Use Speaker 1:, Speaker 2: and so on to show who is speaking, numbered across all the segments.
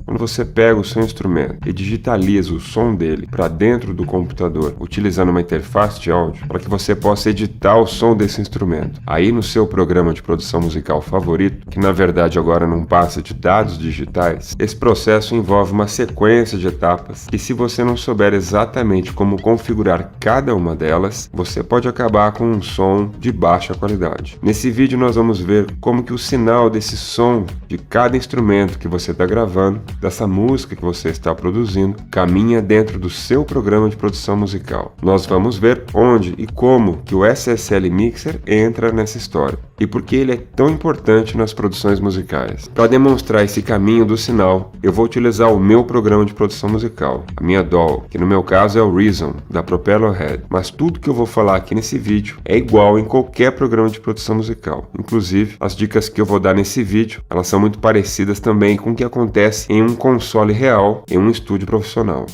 Speaker 1: Quando você pega o seu instrumento e digitaliza o som dele para dentro do computador, utilizando uma interface de áudio, para que você possa editar o som desse instrumento. Aí no seu programa de produção musical favorito, que na verdade agora não passa de dados digitais, esse processo envolve uma sequência de etapas que, se você não souber exatamente como configurar cada uma delas, você pode acabar com um som de baixa qualidade. Nesse vídeo nós vamos ver como que o sinal desse som de cada instrumento que você está gravando, dessa música que você está produzindo, caminha dentro do seu programa de produção musical. Nós vamos ver onde e como que o SSL Mixer entra nessa história e por que ele é tão importante nas produções musicais. Para demonstrar esse caminho do sinal, eu vou utilizar o meu programa de produção musical, a minha DAW, que no meu caso é o Reason, da Propellerhead. Mas tudo que eu vou falar aqui nesse vídeo é igual em qualquer programa de produção musical. Inclusive, as dicas que eu vou dar nesse vídeo, elas são muito parecidas também com o que acontece em um console real, em um estúdio profissional.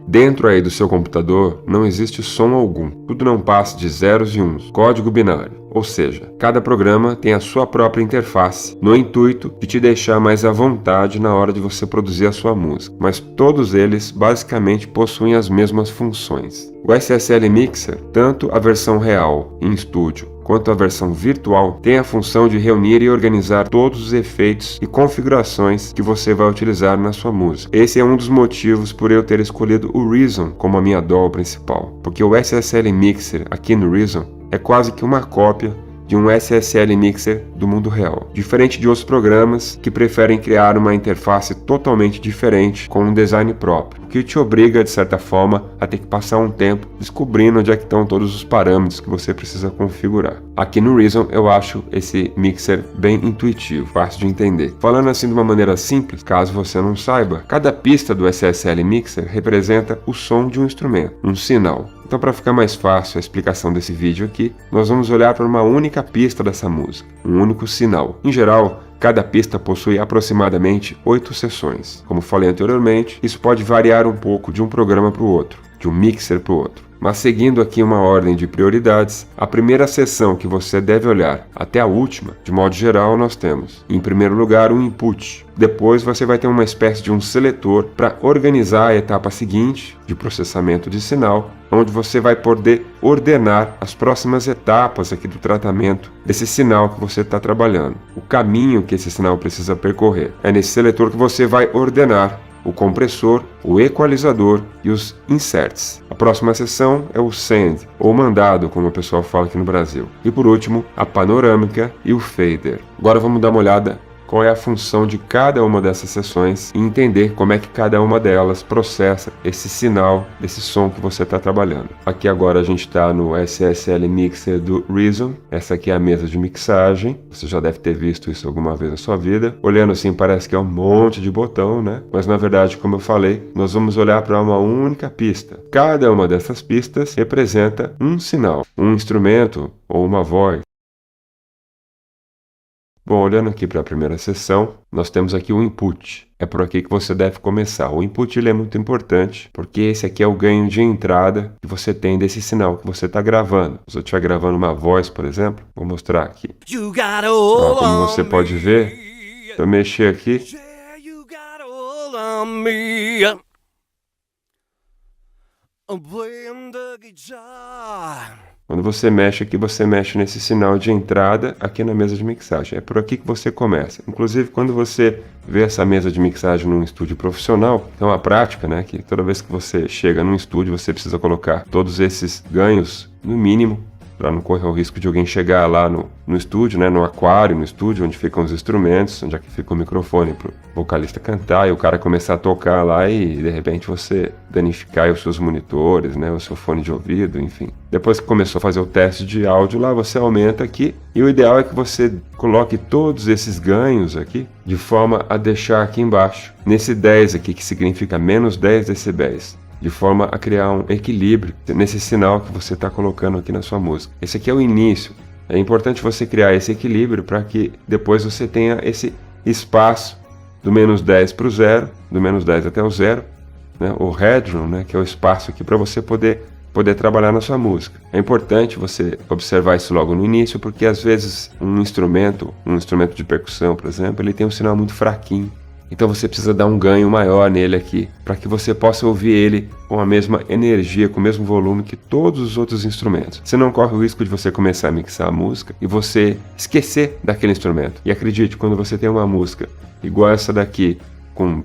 Speaker 1: Dentro aí do seu computador não existe som algum, tudo não passa de zeros e uns, código binário. Ou seja, cada programa tem a sua própria interface, no intuito de te deixar mais à vontade na hora de você produzir a sua música, mas todos eles basicamente possuem as mesmas funções. O SSL Mixer, tanto a versão real em estúdio quanto a versão virtual, tem a função de reunir e organizar todos os efeitos e configurações que você vai utilizar na sua música. Esse é um dos motivos por eu ter escolhido o Reason como a minha DAW principal, porque o SSL Mixer aqui no Reason é quase que uma cópia de um SSL Mixer do mundo real, diferente de outros programas que preferem criar uma interface totalmente diferente com um design próprio, o que te obriga, de certa forma, a ter que passar um tempo descobrindo onde é que estão todos os parâmetros que você precisa configurar. Aqui no Reason eu acho esse mixer bem intuitivo, fácil de entender. Falando assim de uma maneira simples, caso você não saiba, cada pista do SSL Mixer representa o som de um instrumento, um sinal. Então, para ficar mais fácil a explicação desse vídeo aqui, nós vamos olhar para uma única pista dessa música, um único sinal. Em geral, cada pista possui aproximadamente 8 seções. Como falei anteriormente, isso pode variar um pouco de um programa para o outro, de um mixer para o outro. Mas seguindo aqui uma ordem de prioridades, a primeira seção que você deve olhar até a última, de modo geral, nós temos, em primeiro lugar, um input. Depois você vai ter uma espécie de um seletor para organizar a etapa seguinte de processamento de sinal, onde você vai poder ordenar as próximas etapas aqui do tratamento desse sinal que você está trabalhando, o caminho que esse sinal precisa percorrer. É nesse seletor que você vai ordenar o compressor, o equalizador e os inserts. A próxima seção é o send, ou mandado, como o pessoal fala aqui no Brasil. E por último, a panorâmica e o fader. Agora vamos dar uma olhada qual é a função de cada uma dessas seções e entender como é que cada uma delas processa esse sinal, desse som que você está trabalhando. Aqui agora a gente está no SSL Mixer do Reason. Essa aqui é a mesa de mixagem. Você já deve ter visto isso alguma vez na sua vida. Olhando assim parece que é um monte de botão, né? Mas na verdade, como eu falei, nós vamos olhar para uma única pista. Cada uma dessas pistas representa um sinal, um instrumento ou uma voz. Bom, olhando aqui para a primeira seção, nós temos aqui o input. É por aqui que você deve começar. O input ele é muito importante, porque esse aqui é o ganho de entrada que você tem desse sinal que você está gravando. Se eu estiver gravando uma voz, por exemplo, vou mostrar aqui. Como você pode ver, se eu mexer aqui, quando você mexe aqui, você mexe nesse sinal de entrada aqui na mesa de mixagem. É por aqui que você começa. Inclusive, quando você vê essa mesa de mixagem num estúdio profissional, é uma prática, né? Que toda vez que você chega num estúdio, você precisa colocar todos esses ganhos no mínimo, para não correr o risco de alguém chegar lá no estúdio, né, no aquário, no estúdio, onde ficam os instrumentos, onde é que fica o microfone para o vocalista cantar, e o cara começar a tocar lá e de repente você danificar os seus monitores, né, o seu fone de ouvido, enfim. Depois que começou a fazer o teste de áudio lá, você aumenta aqui, e o ideal é que você coloque todos esses ganhos aqui, de forma a deixar aqui embaixo, nesse 10 aqui, que significa menos 10 decibéis. De forma a criar um equilíbrio nesse sinal que você está colocando aqui na sua música. Esse aqui é o início. É importante você criar esse equilíbrio para que depois você tenha esse espaço do menos 10 para o zero, do menos 10 até o zero, né? O headroom, né? Que é o espaço aqui para você poder poder trabalhar na sua música. É importante você observar isso logo no início, porque às vezes um instrumento de percussão, por exemplo, ele tem um sinal muito fraquinho. Então você precisa dar um ganho maior nele aqui, para que você possa ouvir ele com a mesma energia, com o mesmo volume que todos os outros instrumentos. Você não corre o risco de você começar a mixar a música e você esquecer daquele instrumento. E acredite, quando você tem uma música igual essa daqui, com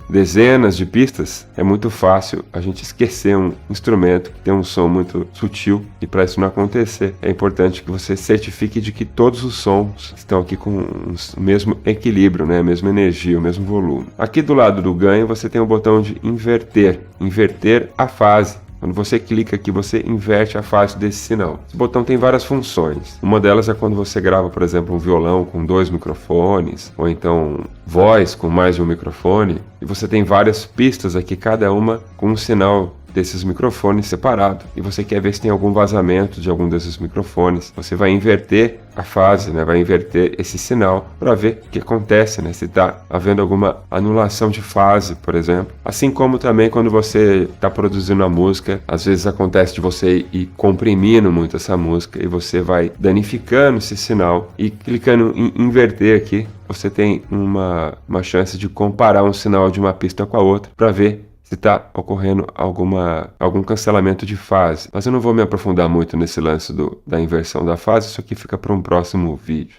Speaker 1: dezenas de pistas, é muito fácil a gente esquecer um instrumento que tem um som muito sutil, e para isso não acontecer, é importante que você certifique de que todos os sons estão aqui com o mesmo equilíbrio, né? A mesma energia, o mesmo volume. Aqui do lado do ganho você tem o botão de inverter a fase. Quando você clica aqui, você inverte a fase desse sinal. Esse botão tem várias funções. Uma delas é quando você grava, por exemplo, um violão com 2 microfones, ou então voz com mais de um microfone, e você tem várias pistas aqui, cada uma com um sinal desses microfones separado, e você quer ver se tem algum vazamento de algum desses microfones. Você vai inverter a fase, né? Vai inverter esse sinal para ver o que acontece, né? Se está havendo alguma anulação de fase, por exemplo. Assim como também quando você está produzindo a música, às vezes acontece de você ir comprimindo muito essa música e você vai danificando esse sinal, e clicando em inverter aqui, você tem uma chance de comparar um sinal de uma pista com a outra para ver se está ocorrendo algum cancelamento de fase. Mas eu não vou me aprofundar muito nesse lance da inversão da fase, isso aqui fica para um próximo vídeo.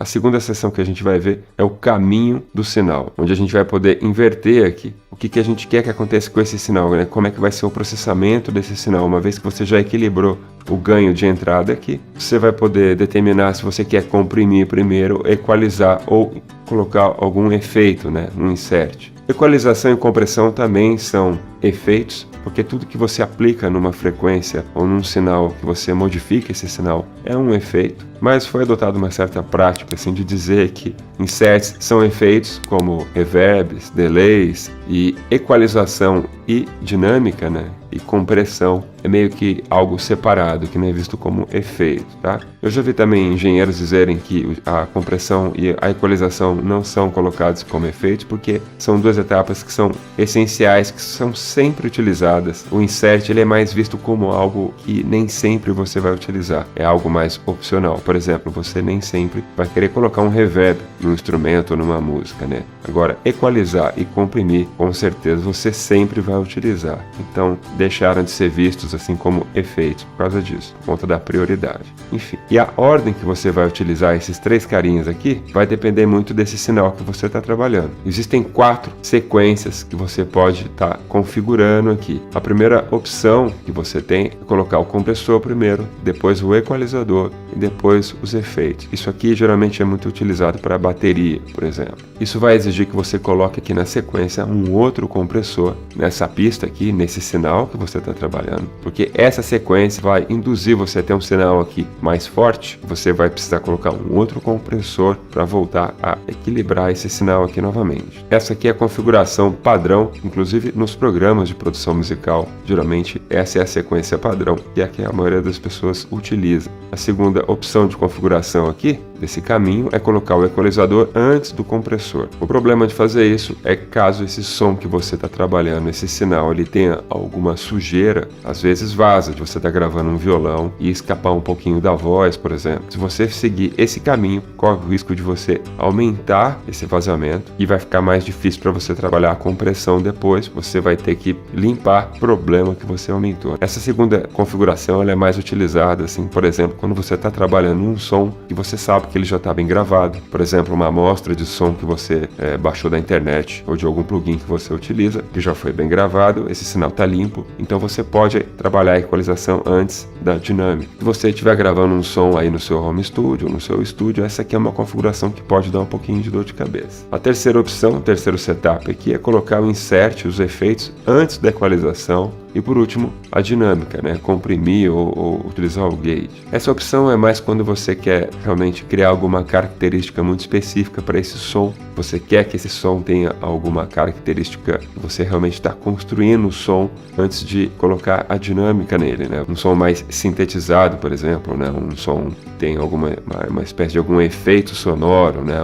Speaker 1: A segunda seção que a gente vai ver é o caminho do sinal, onde a gente vai poder inverter aqui o que a gente quer que aconteça com esse sinal, né? Como é que vai ser o processamento desse sinal. Uma vez que você já equilibrou o ganho de entrada aqui, você vai poder determinar se você quer comprimir primeiro, equalizar ou colocar algum efeito, né? Um insert. Equalização e compressão também são efeitos, porque tudo que você aplica numa frequência ou num sinal, que você modifica esse sinal, é um efeito. Mas foi adotada uma certa prática assim, de dizer que inserts são efeitos como reverbs, delays, e equalização e dinâmica, né? E compressão é meio que algo separado, que não é visto como efeito, tá? Eu já vi também engenheiros dizerem que a compressão e a equalização não são colocados como efeitos, porque são duas etapas que são essenciais, que são sempre utilizadas. O insert ele é mais visto como algo que nem sempre você vai utilizar, é algo mais opcional. Por exemplo, você nem sempre vai querer colocar um reverb num instrumento ou numa música, né? Agora, equalizar e comprimir, com certeza você sempre vai utilizar. Então, deixaram de ser vistos assim como efeitos por causa disso, por conta da prioridade. Enfim, e a ordem que você vai utilizar esses 3 carinhas aqui vai depender muito desse sinal que você está trabalhando. Existem 4 sequências que você pode estar configurando aqui. A primeira opção que você tem é colocar o compressor primeiro, depois o equalizador e depois os efeitos. Isso aqui geralmente é muito utilizado para bateria, por exemplo. Isso vai exigir que você coloque aqui na sequência um outro compressor nessa pista aqui, nesse sinal que você está trabalhando, porque essa sequência vai induzir você a ter um sinal aqui mais forte. Você vai precisar colocar um outro compressor para voltar a equilibrar esse sinal aqui novamente. Essa aqui é a configuração padrão, inclusive nos programas de produção musical. Geralmente essa é a sequência padrão, que é a que a maioria das pessoas utiliza. A segunda opção de configuração aqui desse caminho é colocar o equalizador antes do compressor. O problema de fazer isso é caso esse som que você está trabalhando, esse sinal, ele tenha alguma sujeira, às vezes vaza de você estar gravando um violão e escapar um pouquinho da voz, por exemplo. Se você seguir esse caminho, corre o risco de você aumentar esse vazamento e vai ficar mais difícil para você trabalhar a compressão depois. Você vai ter que limpar o problema que você aumentou. Essa segunda configuração ela é mais utilizada, assim, por exemplo, quando você está trabalhando um som que você sabe que ele já está bem gravado. Por exemplo, uma amostra de som que você baixou da internet ou de algum plugin que você utiliza, que já foi bem gravado, esse sinal está limpo, então você pode trabalhar a equalização antes da dinâmica. Se você estiver gravando um som aí no seu home studio ou no seu estúdio, essa aqui é uma configuração que pode dar um pouquinho de dor de cabeça. A terceira opção, o terceiro setup aqui é colocar o insert, os efeitos antes da equalização. E por último, a dinâmica, né? Comprimir ou utilizar o gauge. Essa opção é mais quando você quer realmente criar alguma característica muito específica para esse som. Você quer que esse som tenha alguma característica, você realmente está construindo o som antes de colocar a dinâmica nele, né? Um som mais sintetizado, por exemplo, né? Um som que tem uma espécie de algum efeito sonoro, né?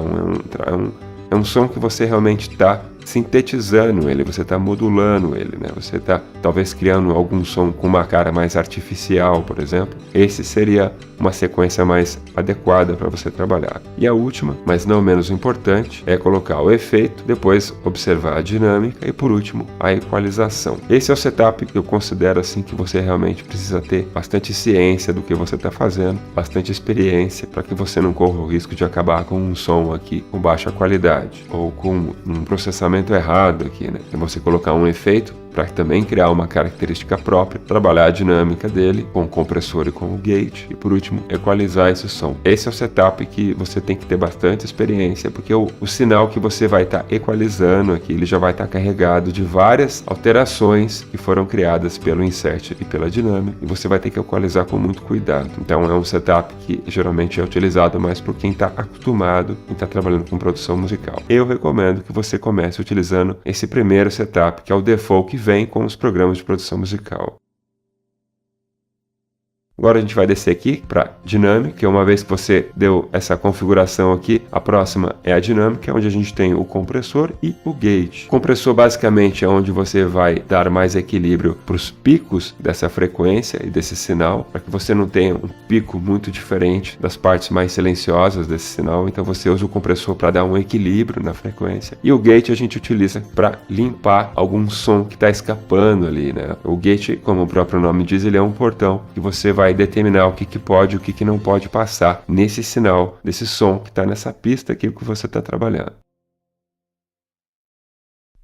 Speaker 1: É um som que você realmente está sintetizando ele, você está modulando ele, né? Você está talvez criando algum som com uma cara mais artificial, por exemplo. Esse seria uma sequência mais adequada para você trabalhar. E a última, mas não menos importante, é colocar o efeito, depois observar a dinâmica e por último a equalização. Esse é o setup que eu considero assim que você realmente precisa ter bastante ciência do que você está fazendo, bastante experiência para que você não corra o risco de acabar com um som aqui com baixa qualidade ou com um processamento errado aqui, né? Então você colocar um efeito para também criar uma característica própria, trabalhar a dinâmica dele com o compressor e com o gate e por último equalizar esse som. Esse é o setup que você tem que ter bastante experiência, porque o sinal que você vai estar equalizando aqui, ele já vai estar carregado de várias alterações que foram criadas pelo insert e pela dinâmica, e você vai ter que equalizar com muito cuidado. Então é um setup que geralmente é utilizado mais por quem está acostumado, quem está trabalhando com produção musical. Eu recomendo que você comece utilizando esse primeiro setup, que é o default que vem com os programas de produção musical. Agora a gente vai descer aqui para dinâmica, que uma vez que você deu essa configuração aqui, a próxima é a dinâmica, onde a gente tem o compressor e o gate. O compressor basicamente é onde você vai dar mais equilíbrio para os picos dessa frequência e desse sinal, para que você não tenha um pico muito diferente das partes mais silenciosas desse sinal, então você usa o compressor para dar um equilíbrio na frequência. E o gate a gente utiliza para limpar algum som que está escapando ali, né? O gate, como o próprio nome diz, ele é um portão que você vai determinar o que pode e o que não pode passar nesse sinal, desse som que está nessa pista aqui que você está trabalhando.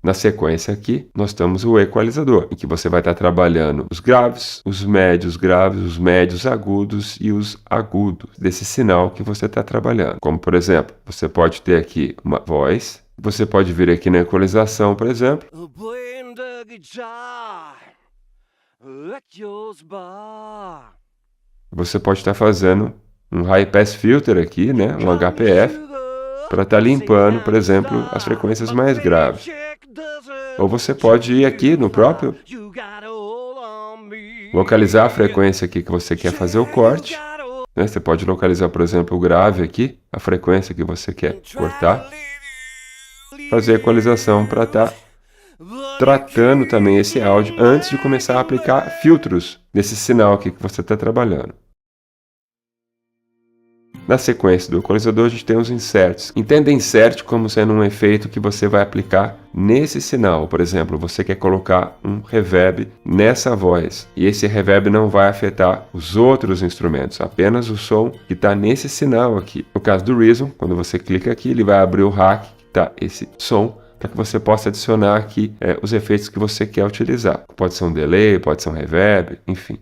Speaker 1: Na sequência aqui, nós temos o equalizador, em que você vai estar trabalhando os graves, os médios graves, os médios agudos e os agudos desse sinal que você está trabalhando. Como, por exemplo, você pode ter aqui uma voz, você pode vir aqui na equalização, por exemplo. Você pode estar fazendo um high pass filter aqui, né, um HPF, para estar limpando, por exemplo, as frequências mais graves. Ou você pode ir aqui no próprio, localizar a frequência aqui que você quer fazer o corte, né? Você pode localizar, por exemplo, o grave aqui, a frequência que você quer cortar, fazer a equalização para estar tratando também esse áudio antes de começar a aplicar filtros nesse sinal aqui que você está trabalhando. Na sequência do equalizador, a gente tem os inserts. Entenda insert como sendo um efeito que você vai aplicar nesse sinal. Por exemplo, você quer colocar um reverb nessa voz, e esse reverb não vai afetar os outros instrumentos, apenas o som que está nesse sinal aqui. No caso do Reason, quando você clica aqui, ele vai abrir o rack, que está esse som, para que você possa adicionar aqui os efeitos que você quer utilizar. Pode ser um delay, pode ser um reverb, enfim.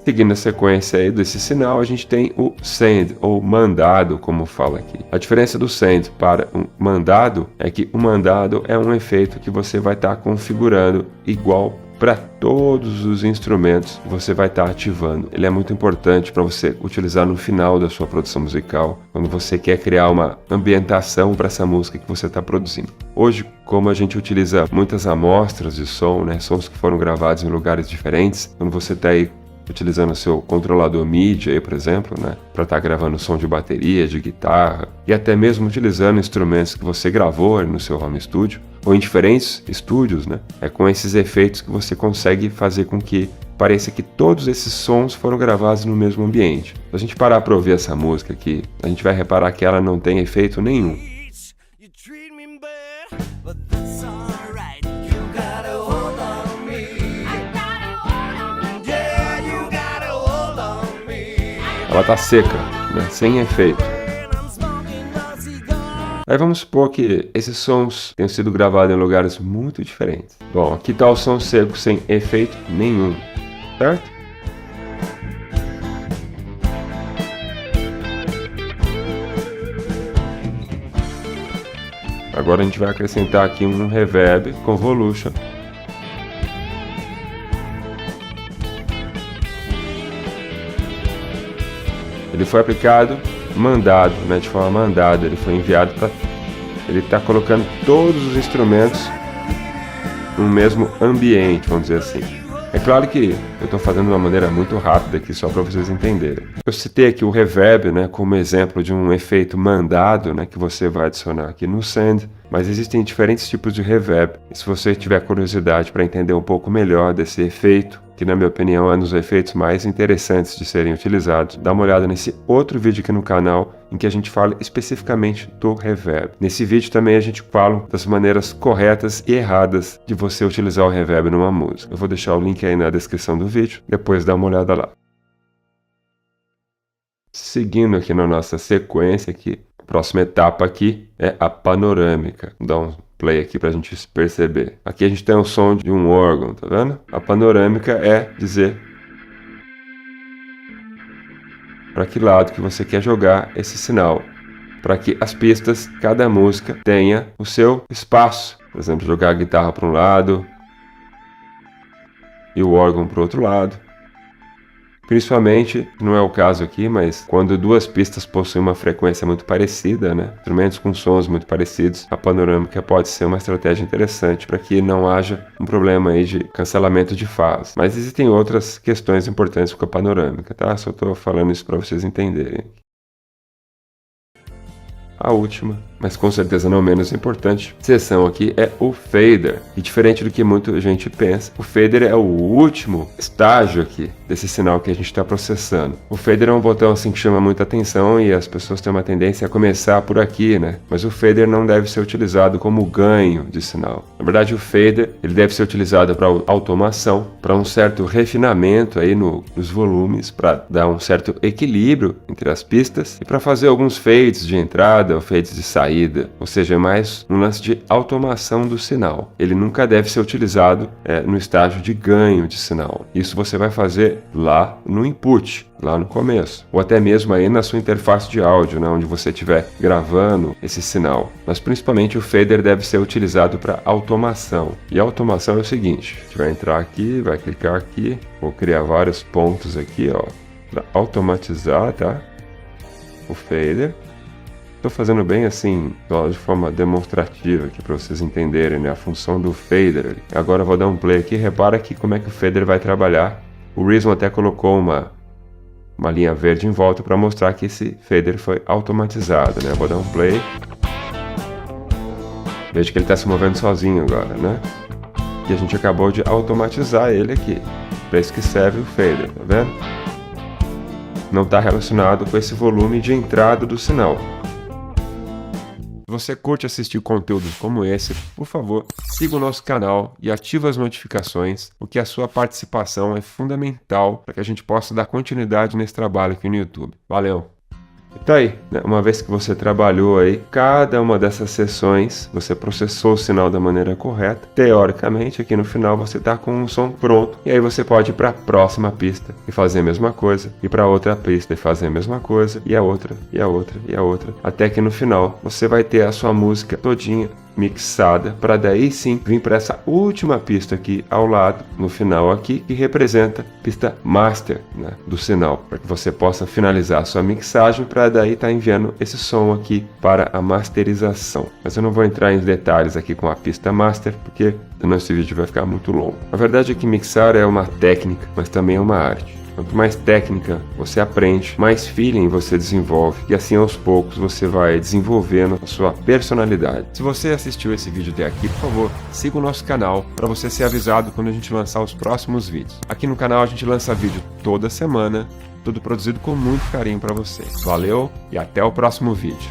Speaker 1: Seguindo a sequência aí desse sinal, a gente tem o send, ou mandado, como fala aqui. A diferença do send para um mandado é que o mandado é um efeito que você vai estar configurando igual para todos os instrumentos que você vai estar ativando. Ele é muito importante para você utilizar no final da sua produção musical, quando você quer criar uma ambientação para essa música que você está produzindo. Hoje, como a gente utiliza muitas amostras de som, né, sons que foram gravados em lugares diferentes, quando você está aí utilizando o seu controlador MIDI, aí, por exemplo, né, para estar gravando som de bateria, de guitarra, e até mesmo utilizando instrumentos que você gravou no seu home studio, ou em diferentes estúdios, né, é com esses efeitos que você consegue fazer com que pareça que todos esses sons foram gravados no mesmo ambiente. Se a gente parar para ouvir essa música aqui, a gente vai reparar que ela não tem efeito nenhum. Ela tá seca, né? Sem efeito. Aí vamos supor que esses sons tenham sido gravados em lugares muito diferentes. Bom, aqui tá o som seco sem efeito nenhum, certo? Agora a gente vai acrescentar aqui um reverb convolution. Ele foi aplicado, mandado, né, de forma mandada, ele foi enviado para... Ele está colocando todos os instrumentos no mesmo ambiente, vamos dizer assim. É claro que eu estou fazendo de uma maneira muito rápida aqui só para vocês entenderem. Eu citei aqui o reverb, né, como exemplo de um efeito mandado, né, que você vai adicionar aqui no Send, mas existem diferentes tipos de reverb. E se você tiver curiosidade para entender um pouco melhor desse efeito, que na minha opinião é um dos efeitos mais interessantes de serem utilizados, dá uma olhada nesse outro vídeo aqui no canal em que a gente fala especificamente do reverb. Nesse vídeo também a gente fala das maneiras corretas e erradas de você utilizar o reverb numa música. Eu vou deixar o link aí na descrição do vídeo, depois dá uma olhada lá. Seguindo aqui na nossa sequência aqui, a próxima etapa aqui é a panorâmica. Vou dar um play aqui para a gente perceber. Aqui a gente tem o som de um órgão, tá vendo? A panorâmica é dizer para que lado que você quer jogar esse sinal, para que as pistas, cada música, tenha o seu espaço. Por exemplo, jogar a guitarra para um lado e o órgão para o outro lado. Principalmente, não é o caso aqui, mas quando duas pistas possuem uma frequência muito parecida, né? Instrumentos com sons muito parecidos, a panorâmica pode ser uma estratégia interessante para que não haja um problema aí de cancelamento de fase. Mas existem outras questões importantes com a panorâmica, tá? Só estou falando isso para vocês entenderem. A última, mas com certeza não menos importante, seção aqui é o fader. E diferente do que muita gente pensa, o fader é o último estágio aqui desse sinal que a gente está processando. O fader é um botão assim que chama muita atenção e as pessoas têm uma tendência a começar por aqui, né? Mas o fader não deve ser utilizado como ganho de sinal. Na verdade, o fader ele deve ser utilizado para automação, para um certo refinamento aí nos volumes, para dar um certo equilíbrio entre as pistas e para fazer alguns fades de entrada ou fades de saída, ou seja, é mais um lance de automação do sinal. Ele nunca deve ser utilizado no estágio de ganho de sinal. Isso você vai fazer lá no input, lá no começo, ou até mesmo aí na sua interface de áudio, né, onde você estiver gravando esse sinal. Mas principalmente o fader deve ser utilizado para automação. E a automação é o seguinte: a gente vai entrar aqui, vai clicar aqui, vou criar vários pontos aqui, ó, para automatizar, tá? O fader. Estou fazendo bem assim, de forma demonstrativa aqui para vocês entenderem, né, a função do fader. Agora eu vou dar um play aqui, repara aqui como é que o fader vai trabalhar. O Reason até colocou uma linha verde em volta para mostrar que esse fader foi automatizado, né? Eu vou dar um play. Veja que ele está se movendo sozinho agora, né? E a gente acabou de automatizar ele aqui. Para isso que serve o fader, tá vendo? Não está relacionado com esse volume de entrada do sinal. Se você curte assistir conteúdos como esse, por favor, siga o nosso canal e ative as notificações, porque a sua participação é fundamental para que a gente possa dar continuidade nesse trabalho aqui no YouTube. Valeu! Então aí, né, uma vez que você trabalhou aí, cada uma dessas sessões, você processou o sinal da maneira correta, teoricamente aqui no final você está com um som pronto, e aí você pode ir para a próxima pista e fazer a mesma coisa, e para outra pista e fazer a mesma coisa, e a outra, e a outra, e a outra, até que no final você vai ter a sua música todinha mixada, para daí sim vir para essa última pista aqui ao lado, no final aqui, que representa a pista master, né, do sinal, para que você possa finalizar a sua mixagem, para daí estar enviando esse som aqui para a masterização. Mas eu não vou entrar em detalhes aqui com a pista master, porque senão esse vídeo vai ficar muito longo. A verdade é que mixar é uma técnica, mas também é uma arte. Quanto mais técnica você aprende, mais feeling você desenvolve, e assim aos poucos você vai desenvolvendo a sua personalidade. Se você assistiu esse vídeo até aqui, por favor, siga o nosso canal para você ser avisado quando a gente lançar os próximos vídeos. Aqui no canal a gente lança vídeo toda semana, tudo produzido com muito carinho para você. Valeu e até o próximo vídeo.